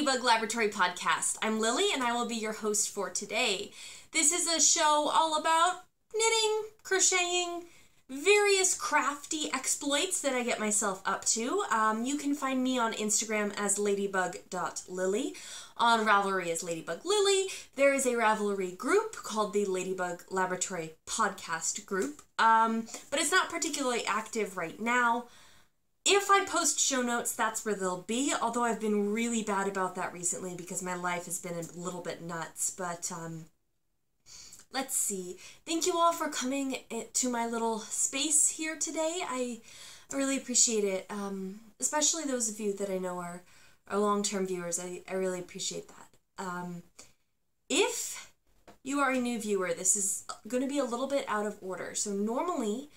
Ladybug Laboratory Podcast. I'm Lily and I will be your host for today. This is a show all about knitting, crocheting, various crafty exploits that I get myself up to. You can find me on Instagram as ladybug.lily, on Ravelry as ladybuglily. There is a Ravelry group called the Ladybug Laboratory Podcast group, but it's not particularly active right now. If I post show notes, that's where they'll be, although I've been really bad about that recently because my life has been a little bit nuts, but let's see. Thank you all for coming to my little space here today. I really appreciate it, especially those of you that I know are long-term viewers. I really appreciate that. If you are a new viewer, this is going to be a little bit out of order. So normally,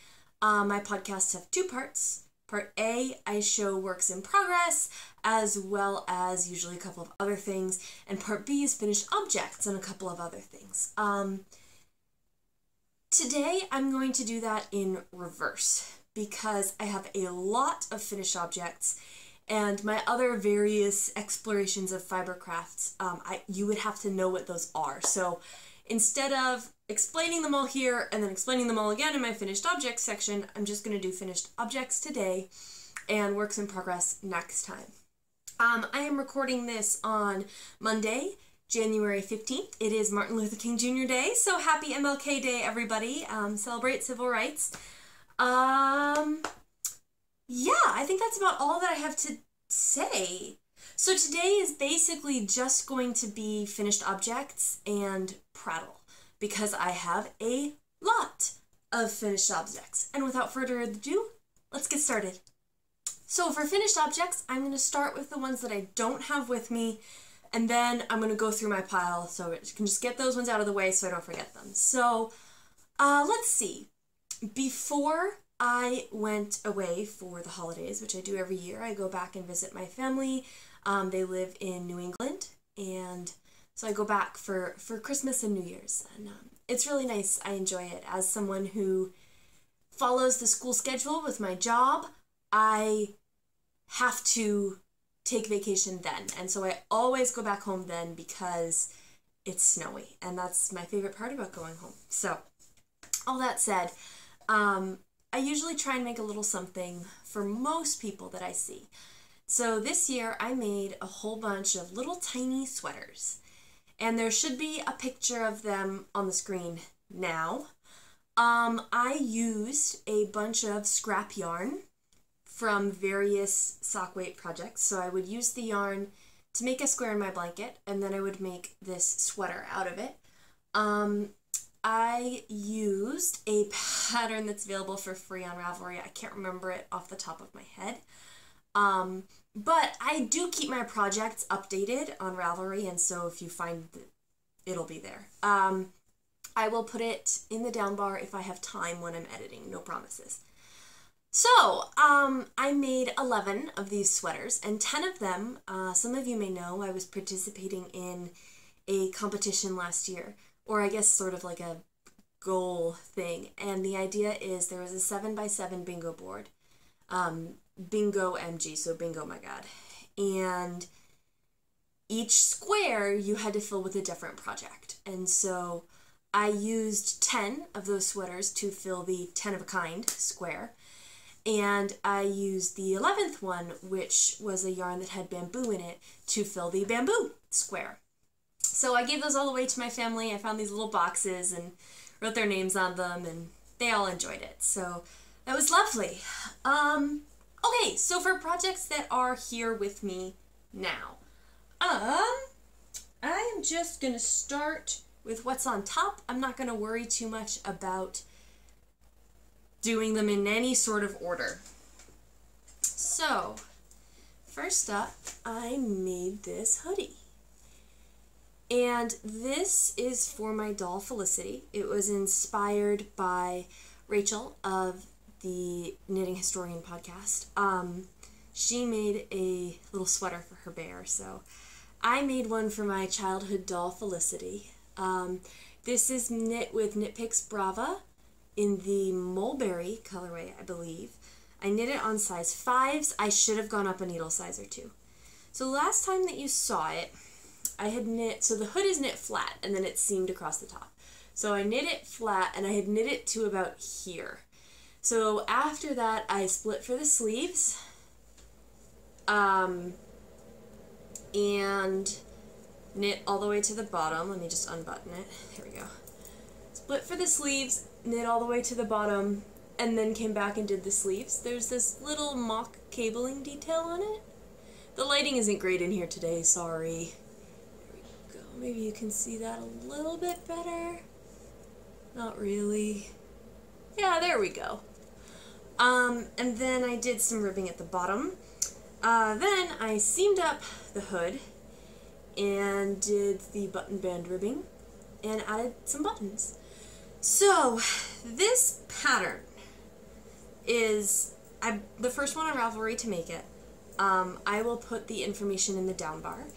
my podcasts have two parts. Part A, I show works in progress, as well as usually a couple of other things, and Part B is finished objects and a couple of other things. Today, I'm going to do that in reverse, because I have a lot of finished objects, and my other various explorations of fiber crafts, you would have to know what those are. So instead of explaining them all here and then explaining them all again in my finished objects section, I'm just going to do finished objects today and works in progress next time. I am recording this on Monday, January 15th. It is Martin Luther King Jr. Day, so happy MLK Day, everybody. Celebrate civil rights. Yeah, I think that's about all that I have to say. So today is basically just going to be finished objects and prattle, because I have a lot of finished objects. And without further ado, let's get started. So for finished objects, I'm going to start with the ones that I don't have with me, and then I'm going to go through my pile so I can just get those ones out of the way so I don't forget them. So let's see. Before I went away for the holidays, which I do every year, I go back and visit my family. They live in New England, and so I go back for Christmas and New Year's, and it's really nice. I enjoy it. As someone who follows the school schedule with my job, I have to take vacation then, and so I always go back home then because it's snowy, and that's my favorite part about going home. So, all that said, I usually try and make a little something for most people that I see. So this year I made a whole bunch of little tiny sweaters, and there should be a picture of them on the screen now. I used a bunch of scrap yarn from various sock weight projects. So I would use the yarn to make a square in my blanket, and then I would make this sweater out of it. I used a pattern that's available for free on Ravelry. I can't remember it off the top of my head. But I do keep my projects updated on Ravelry, and so if you find it, it'll be there. I will put it in the down bar if I have time when I'm editing, no promises. So, I made 11 of these sweaters, and 10 of them, some of you may know, I was participating in a competition last year, or I guess sort of like a goal thing, and the idea is there was a 7x7 bingo board. Bingo MG, so bingo my god. And each square you had to fill with a different project. And so I used 10 of those sweaters to fill the 10 of a kind square. And I used the 11th one, which was a yarn that had bamboo in it, to fill the bamboo square. So I gave those all away to my family. I found these little boxes and wrote their names on them, and they all enjoyed it. So that was lovely. Okay, so for projects that are here with me now, I am just going to start with what's on top. I'm not going to worry too much about doing them in any sort of order. So, first up, I made this hoodie. And this is for my doll Felicity. It was inspired by Rachel of the Knitting Historian podcast. She made a little sweater for her bear, so I made one for my childhood doll Felicity. This is knit with Knit Picks Brava in the mulberry colorway, I believe. I knit it on size 5s. I should have gone up a needle size or two. So last time that you saw it, I had knit, so the hood is knit flat and then it's seamed across the top. So I knit it flat and I had knit it to about here. So after that I split for the sleeves and knit all the way to the bottom. Let me just unbutton it. Here we go. Split for the sleeves, knit all the way to the bottom, and then came back and did the sleeves. There's this little mock cabling detail on it. The lighting isn't great in here today, sorry. There we go. Maybe you can see that a little bit better. Not really. Yeah, there we go. And then I did some ribbing at the bottom. Then I seamed up the hood and did the button band ribbing and added some buttons. So this pattern is the first one on Ravelry to make it. I will put the information in the down bar.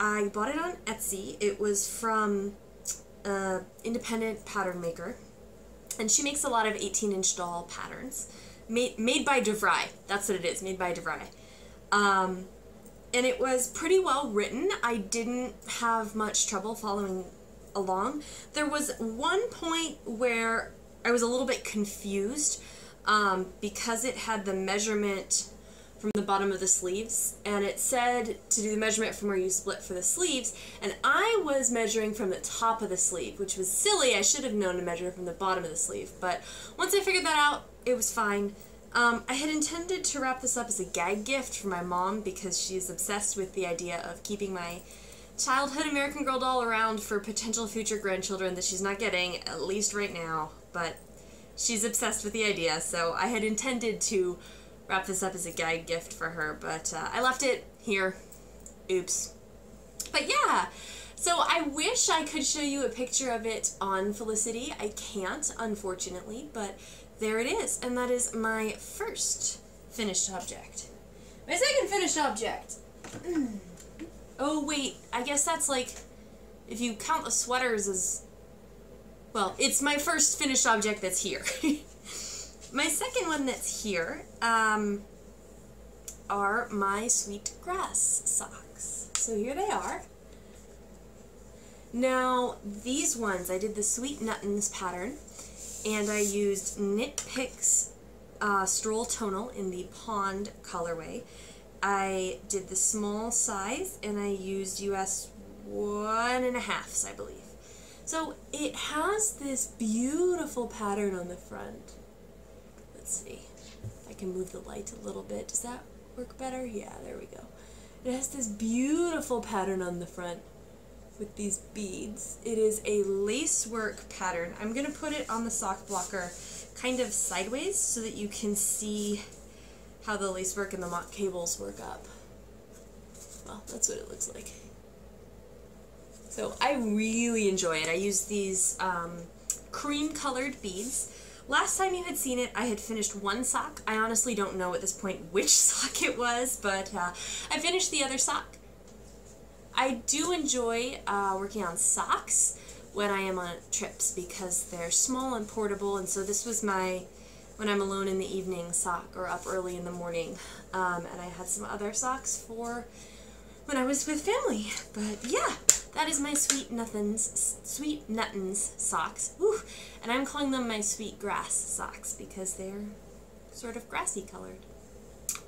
I bought it on Etsy. It was from an independent pattern maker, and she makes a lot of 18-inch doll patterns made by DeVry. That's what it is, made by DeVry. And it was pretty well written. I didn't have much trouble following along. There was one point where I was a little bit confused because it had the measurement from the bottom of the sleeves, and it said to do the measurement from where you split for the sleeves, and I was measuring from the top of the sleeve, which was silly. I should have known to measure from the bottom of the sleeve, but once I figured that out, it was fine. I had intended to wrap this up as a gag gift for my mom because she's obsessed with the idea of keeping my childhood American Girl doll around for potential future grandchildren that she's not getting, at least right now, but she's obsessed with the idea, so I had intended to wrap this up as a gag gift for her, but I left it here. Oops. But yeah, so I wish I could show you a picture of it on Felicity. I can't, unfortunately, but there it is, and that is my first finished object. My second finished object. Oh wait, I guess that's like, if you count the sweaters as, well, it's my first finished object that's here. My second one that's here are my sweet grass socks. So here they are. Now, these ones, I did the Sweet Nuttins pattern, and I used Knit Picks Stroll Tonal in the Pond colorway. I did the small size, and I used US 1.5s, I believe. So it has this beautiful pattern on the front. Let's see if I can move the light a little bit. Does that work better? Yeah, there we go. It has this beautiful pattern on the front with these beads. It is a lacework pattern. I'm going to put it on the sock blocker kind of sideways so that you can see how the lacework and the mock cables work up. Well, that's what it looks like. So I really enjoy it. I use these cream colored beads. Last time you had seen it, I had finished one sock. I honestly don't know at this point which sock it was, but I finished the other sock. I do enjoy working on socks when I am on trips because they're small and portable, and so this was my when I'm alone in the evening sock or up early in the morning. And I had some other socks for when I was with family. But yeah, that is my Sweet Nuttins socks. Woo. And I'm calling them my Sweet Grass socks because they're sort of grassy colored.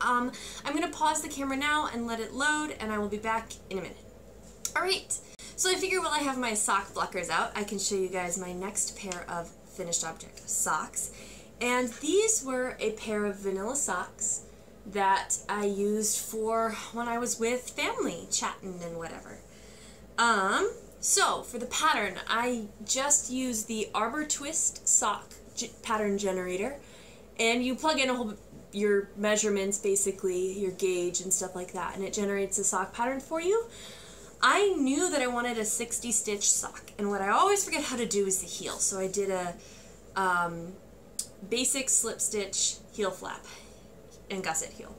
I'm going to pause the camera now and let it load, and I will be back in a minute. Alright, so I figure while I have my sock blockers out, I can show you guys my next pair of finished object socks. And these were a pair of vanilla socks that I used for when I was with family, chatting and whatever. So for the pattern, I just used the Arbor Twist sock pattern generator, and you plug in your measurements, basically, your gauge and stuff like that, and it generates a sock pattern for you. I knew that I wanted a 60 stitch sock, and what I always forget how to do is the heel, so I did a basic slip stitch heel flap and gusset heel,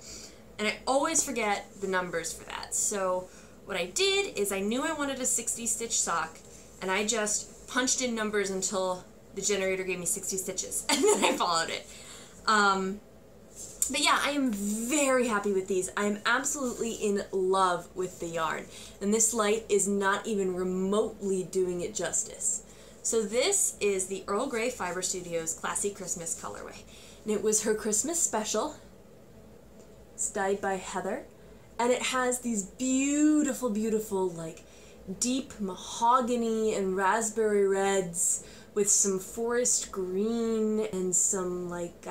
and I always forget the numbers for that. So what I did is I knew I wanted a 60 stitch sock, and I just punched in numbers until the generator gave me 60 stitches, and then I followed it. But yeah, I am very happy with these. I am absolutely in love with the yarn. And this light is not even remotely doing it justice. So this is the Earl Grey Fiber Studios Classy Christmas colorway. And it was her Christmas special. It's dyed by Heather. And it has these beautiful, beautiful, like, deep mahogany and raspberry reds with some forest green and some, like,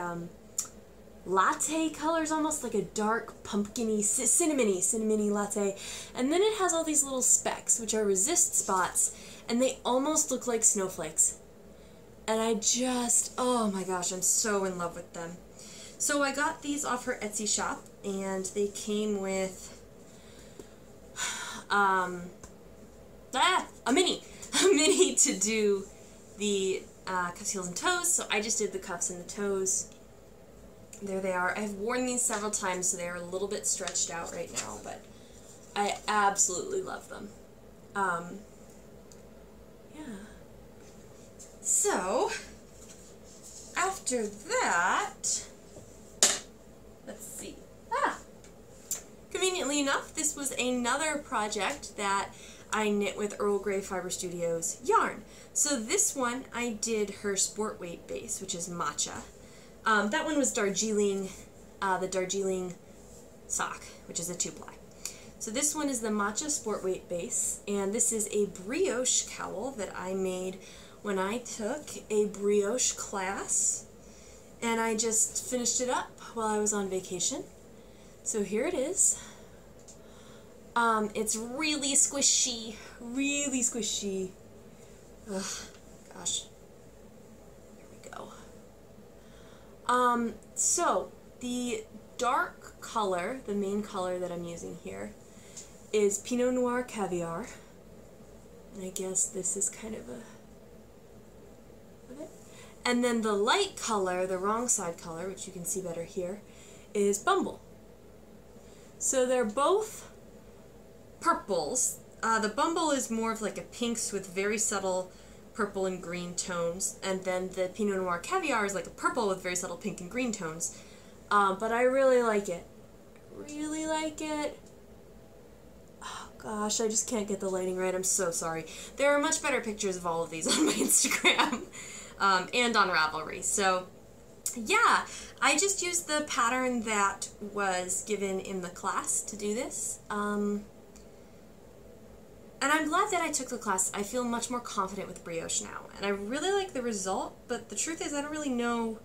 latte colors, almost like a dark pumpkin-y, cinnamony latte. And then it has all these little specks, which are resist spots, and they almost look like snowflakes. And I just, oh my gosh, I'm so in love with them. So I got these off her Etsy shop, and they came with a mini to do the cuffs, heels, and toes. So I just did the cuffs and the toes. There they are. I've worn these several times, so they're a little bit stretched out right now, but I absolutely love them. Yeah. So, after that, let's see. Conveniently enough, this was another project that I knit with Earl Grey Fiber Studios yarn. So this one, I did her sport weight base, which is matcha. That one was Darjeeling, the Darjeeling sock, which is a 2-ply. So this one is the matcha sport weight base, and this is a brioche cowl that I made when I took a brioche class, and I just finished it up while I was on vacation. So here it is. It's really squishy, really squishy. Ugh, gosh. There we go. So the dark color, the main color that I'm using here, is Pinot Noir Caviar. And I guess this is kind of a... And then the light color, the wrong side color, which you can see better here, is Bumble. So they're both purples. The Bumble is more of like a pinks with very subtle purple and green tones, and then the Pinot Noir Caviar is like a purple with very subtle pink and green tones. But I really like it. Really like it. Oh gosh, I just can't get the lighting right. I'm so sorry. There are much better pictures of all of these on my Instagram and on Ravelry. So yeah, I just used the pattern that was given in the class to do this. And I'm glad that I took the class. I feel much more confident with brioche now. And I really like the result, but the truth is I don't really know.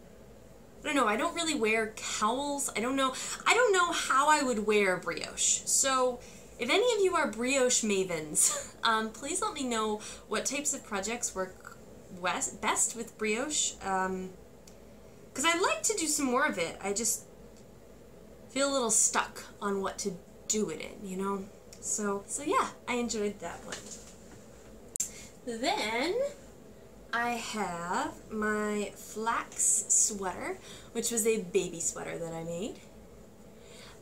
I don't know, I don't really wear cowls. I don't know how I would wear brioche. So if any of you are brioche mavens, please let me know what types of projects work best with brioche. Because I'd like to do some more of it. I just feel a little stuck on what to do it in, you know? So yeah, I enjoyed that one. Then I have my flax sweater, which was a baby sweater that I made.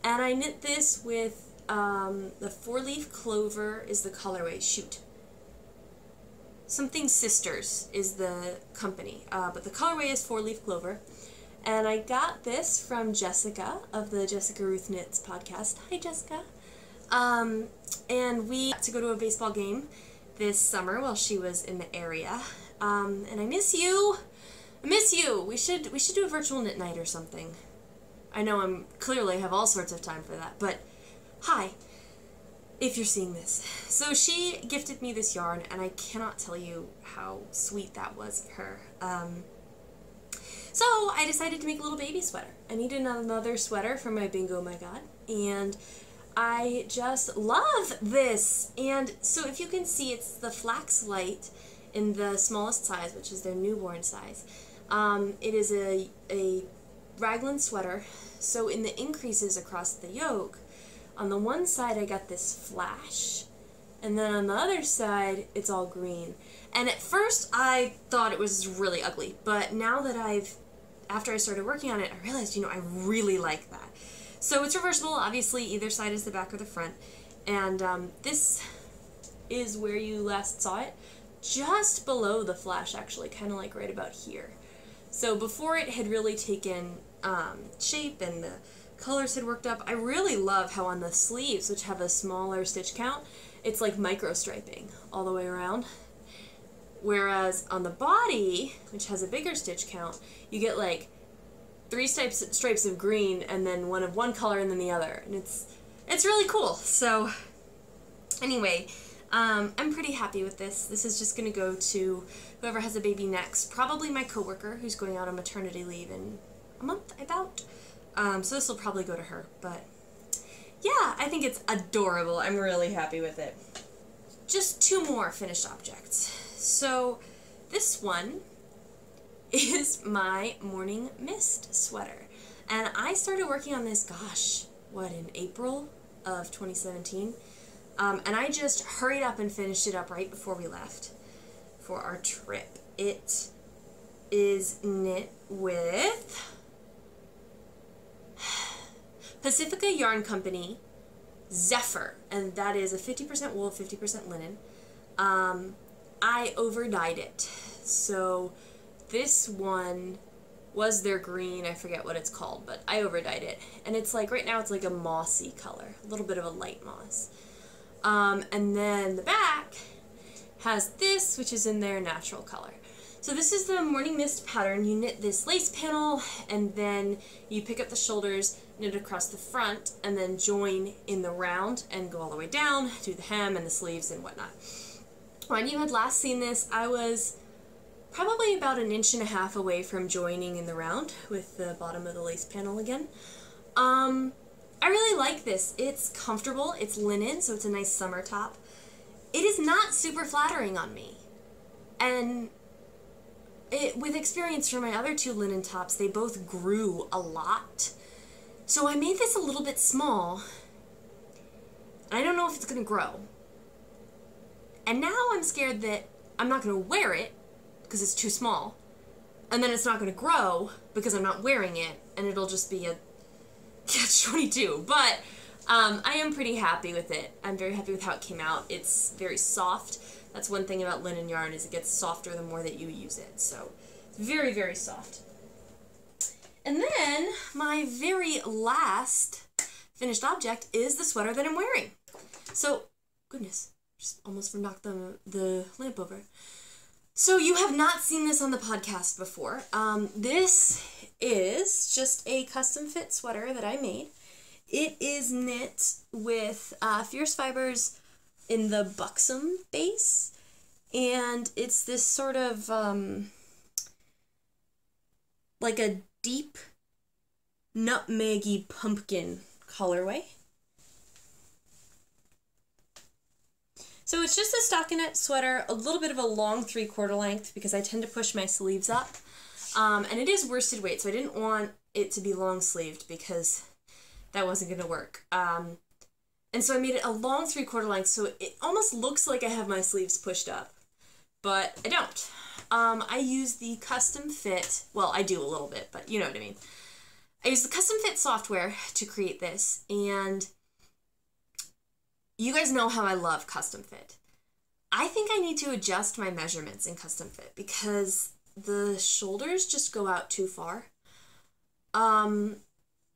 And I knit this with the 4-leaf clover is the colorway. Shoot. Something Sisters is the company, but the colorway is 4-leaf clover. And I got this from Jessica of the Jessica Ruth Knits podcast. Hi, Jessica. And we got to go to a baseball game this summer while she was in the area. And I miss you. I miss you. We should do a virtual knit night or something. I know I'm clearly have all sorts of time for that, but hi, if you're seeing this. So she gifted me this yarn, and I cannot tell you how sweet that was of her. So I decided to make a little baby sweater. I needed another sweater for my Bingo My God, and I just love this. And so if you can see, it's the Flax Light in the smallest size, which is their newborn size. It is a raglan sweater, so in the increases across the yoke, on the one side I got this flash, and then on the other side it's all green. And at first I thought it was really ugly, but now that after I started working on it, I realized, you know, I really like that. So it's reversible, obviously, either side is the back or the front, and this is where you last saw it, just below the flash actually, kind of like right about here. So before it had really taken shape and the colors had worked up. I really love how on the sleeves, which have a smaller stitch count, it's like micro striping all the way around. Whereas on the body, which has a bigger stitch count, you get like 3 stripes of green and then one of one color and then the other. And it's really cool. So anyway, I'm pretty happy with this. This is just going to go to whoever has a baby next. Probably my coworker who's going out on maternity leave in a month, about. So this will probably go to her. But yeah, I think it's adorable. I'm really happy with it. Just 2 more finished objects. So this one is my Morning Mist sweater. And I started working on this, gosh, what, in April of 2017? And I just hurried up and finished it up right before we left for our trip. It is knit with Pacifica Yarn Company Zephyr, and that is a 50% wool, 50% linen. I overdyed it. So this one was their green, I forget what it's called, but I overdyed it. And it's like, right now it's like a mossy color, a little bit of a light moss. And then the back has this, which is in their natural color. So this is the Morning Mist pattern. You knit this lace panel, and then you pick up the shoulders, knit across the front, and then join in the round and go all the way down, do the hem and the sleeves and whatnot. When you had last seen this, I was probably about 1.5 inches away from joining in the round with the bottom of the lace panel again. I really like this. It's comfortable, it's linen, so it's a nice summer top. It is not super flattering on me. And with experience from my other 2 linen tops, they both grew a lot. So I made this a little bit small. I don't know if it's going to grow. And now I'm scared that I'm not going to wear it because it's too small. And then it's not going to grow because I'm not wearing it. And it'll just be a catch-22. But I am pretty happy with it. I'm very happy with how it came out. It's very soft. That's one thing about linen yarn, is it gets softer the more that you use it. So it's very, very soft. And then my very last finished object is the sweater that I'm wearing. So, goodness, just almost knocked the lamp over. So you have not seen this on the podcast before. This is just a custom fit sweater that I made. It is knit with Fierce Fibers in the buxom base, and it's this sort of like a deep nutmeggy pumpkin colorway. So it's just a stockinette sweater, a little bit of a long 3/4 length because I tend to push my sleeves up, and it is worsted weight, so I didn't want it to be long sleeved because that wasn't going to work. And so I made it a long 3/4 length, so it almost looks like I have my sleeves pushed up, but I don't. I use the custom fit, well, I do a little bit, but you know what I mean. I use the custom fit software to create this, and you guys know how I love custom fit. I think I need to adjust my measurements in custom fit because the shoulders just go out too far.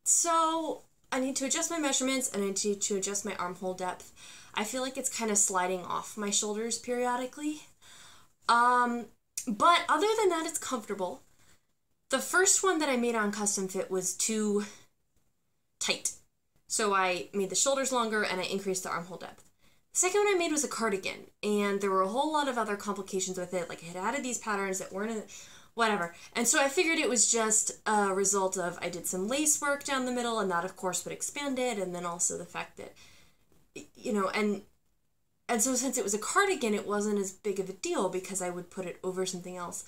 So I need to adjust my measurements, and I need to adjust my armhole depth. I feel like it's kind of sliding off my shoulders periodically. But other than that, it's comfortable. The first one that I made on custom fit was too tight. So I made the shoulders longer and I increased the armhole depth. The second one I made was a cardigan, and there were a whole lot of other complications with it. Like I had added these patterns that weren't in whatever. And so I figured it was just a result of I did some lace work down the middle, and that of course would expand it, and then also the fact that, you know, and so since it was a cardigan, it wasn't as big of a deal because I would put it over something else.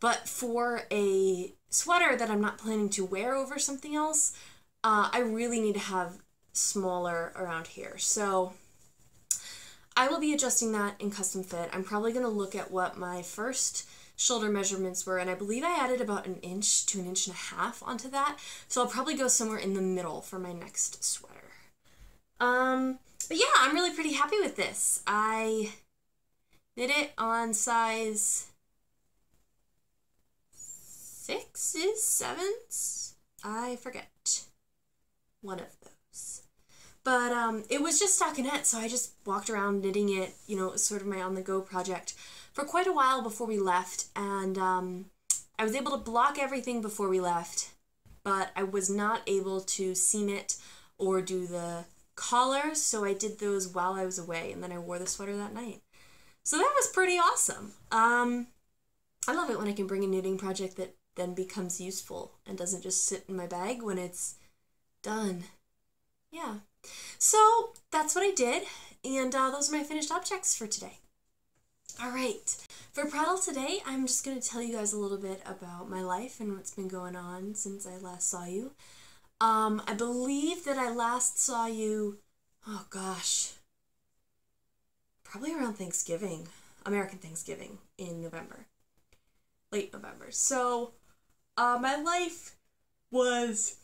But for a sweater that I'm not planning to wear over something else, I really need to have smaller around here. So I will be adjusting that in custom fit. I'm probably going to look at what my first shoulder measurements were, and I believe I added about 1 inch to 1.5 inches onto that. So I'll probably go somewhere in the middle for my next sweater. But yeah, I'm really pretty happy with this. I knit it on size 6s, 7s. I forget one of those. But it was just stockinette, so I just walked around knitting it, you know, it was sort of my on-the-go project for quite a while before we left, and I was able to block everything before we left, but I was not able to seam it or do the collars, so I did those while I was away, and then I wore the sweater that night. So that was pretty awesome. I love it when I can bring a knitting project that then becomes useful and doesn't just sit in my bag when it's done. Yeah. So that's what I did, and those are my finished objects for today. All right, for Prattle today, I'm just going to tell you guys a little bit about my life and what's been going on since I last saw you. I believe that I last saw you, oh gosh, probably around Thanksgiving, American Thanksgiving in November, late November. So my life was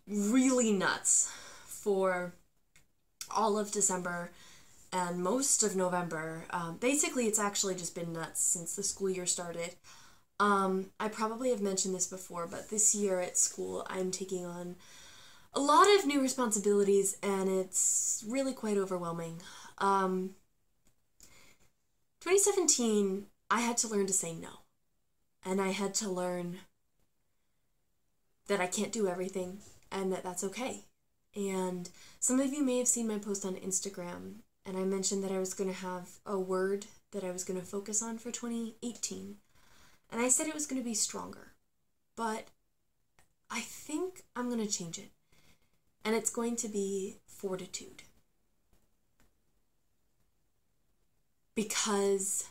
really nuts for all of December and most of November. Basically, it's actually just been nuts since the school year started. I probably have mentioned this before, but this year at school, I'm taking on a lot of new responsibilities, and it's really quite overwhelming. 2017, I had to learn to say no, and I had to learn that I can't do everything, and that that's okay. And some of you may have seen my post on Instagram, and I mentioned that I was going to have a word that I was going to focus on for 2018. And I said it was going to be stronger. But I think I'm going to change it. And it's going to be fortitude. Because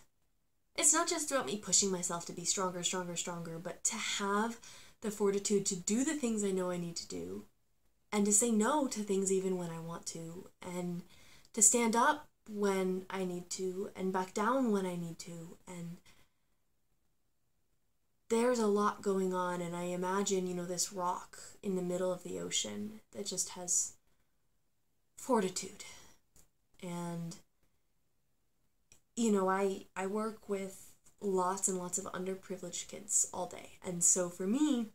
it's not just about me pushing myself to be stronger, stronger, stronger, but to have the fortitude to do the things I know I need to do, and to say no to things even when I want to, and to stand up when I need to, and back down when I need to. And there's a lot going on, and I imagine, you know, this rock in the middle of the ocean that just has fortitude. And, you know, I work with lots and lots of underprivileged kids all day, and so for me,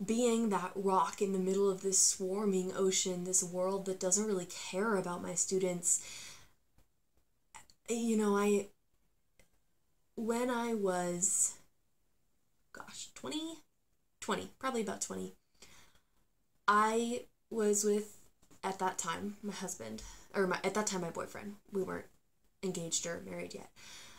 being that rock in the middle of this swarming ocean, this world that doesn't really care about my students, you know, when I was, gosh, 20, probably about 20, I was with, at that time, my husband, or at that time, my boyfriend. We weren't engaged or married yet.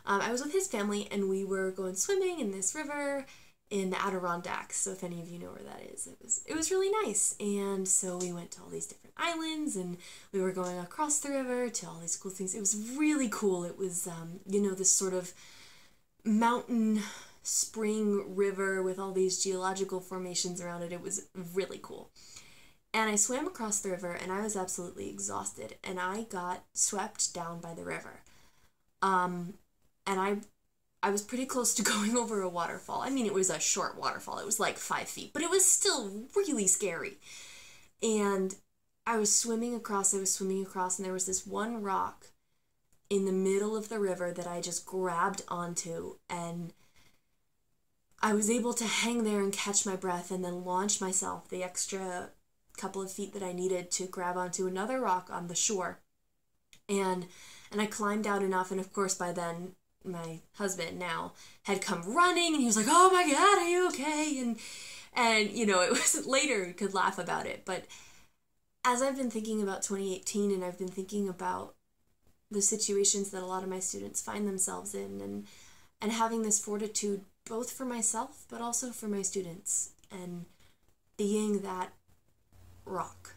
I was with his family, and we were going swimming in this river in the Adirondacks. So if any of you know where that is, it was really nice. And so we went to all these different islands, and we were going across the river to all these cool things. It was really cool. It was, you know, this sort of mountain spring river with all these geological formations around it. It was really cool. And I swam across the river, and I was absolutely exhausted, and I got swept down by the river. And I was pretty close to going over a waterfall. I mean, it was a short waterfall. It was like 5 feet, but it was still really scary. And I was swimming across, and there was this one rock in the middle of the river that I just grabbed onto, and I was able to hang there and catch my breath and then launch myself the extra couple of feet that I needed to grab onto another rock on the shore. And I climbed out enough, and of course by then my husband now had come running, and he was like, "Oh my God, are you okay?" And you know, it was later we could laugh about it, but as I've been thinking about 2018, and I've been thinking about the situations that a lot of my students find themselves in, and having this fortitude both for myself but also for my students, and being that rock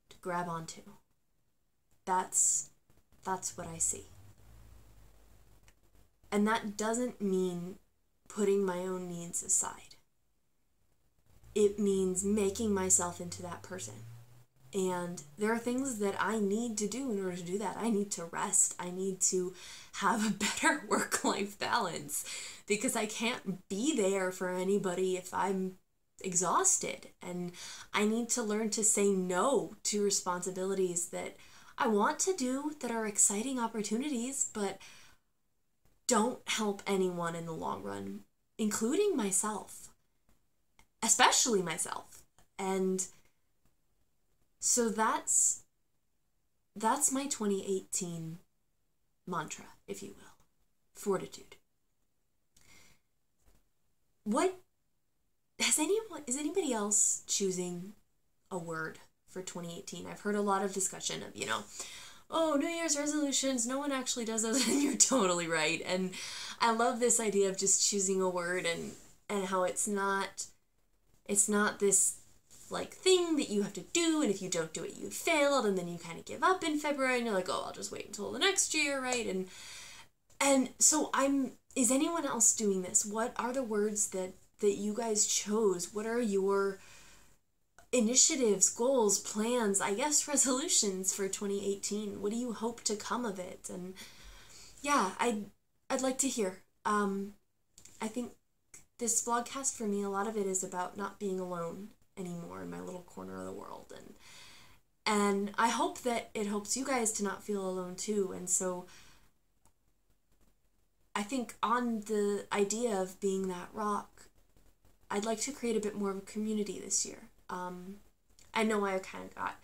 to grab onto, that's what I see. And that doesn't mean putting my own needs aside. It means making myself into that person. And there are things that I need to do in order to do that. I need to rest. I need to have a better work-life balance, because I can't be there for anybody if I'm exhausted. And I need to learn to say no to responsibilities that I want to do, that are exciting opportunities, but don't help anyone in the long run, including myself. especially myself. And so that's my 2018 mantra, if you will. Fortitude. Is anybody else choosing a word for 2018? I've heard a lot of discussion of, oh, New Year's resolutions, no one actually does those, and you're totally right. And I love this idea of just choosing a word and how it's not this like thing that you have to do, and if you don't do it, you failed, and then you kind of give up in February, and you're like, oh, I'll just wait until the next year, right? And so is anyone else doing this? What are the words that you guys chose? What are your initiatives, goals, plans, I guess resolutions for 2018? What do you hope to come of it? And yeah, I'd like to hear. I think this vlogcast for me, a lot of it is about not being alone anymore in my little corner of the world, and I hope that it helps you guys to not feel alone too. And so I think on the idea of being that rock, I'd like to create a bit more of a community this year. I know I kind of got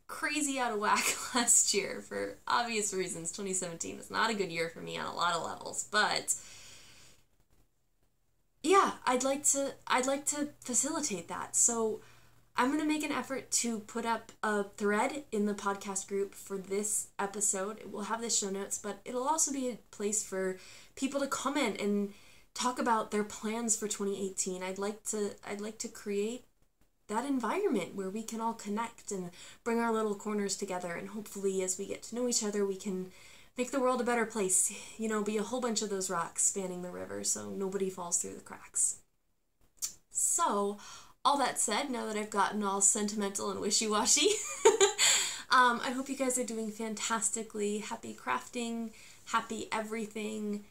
crazy out of whack last year for obvious reasons. 2017 was not a good year for me on a lot of levels, but yeah, I'd like to facilitate that. So I'm going to make an effort to put up a thread in the podcast group for this episode. It will have the show notes, but it'll also be a place for people to comment and talk about their plans for 2018. I'd like to create that environment where we can all connect and bring our little corners together, and hopefully as we get to know each other, we can make the world a better place, be a whole bunch of those rocks spanning the river so nobody falls through the cracks. So, all that said, now that I've gotten all sentimental and wishy-washy, I hope you guys are doing fantastically. Happy crafting, happy everything.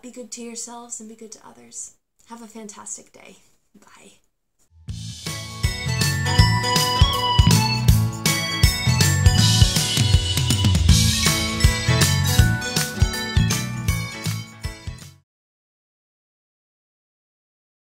Be good to yourselves and be good to others. Have a fantastic day. Bye.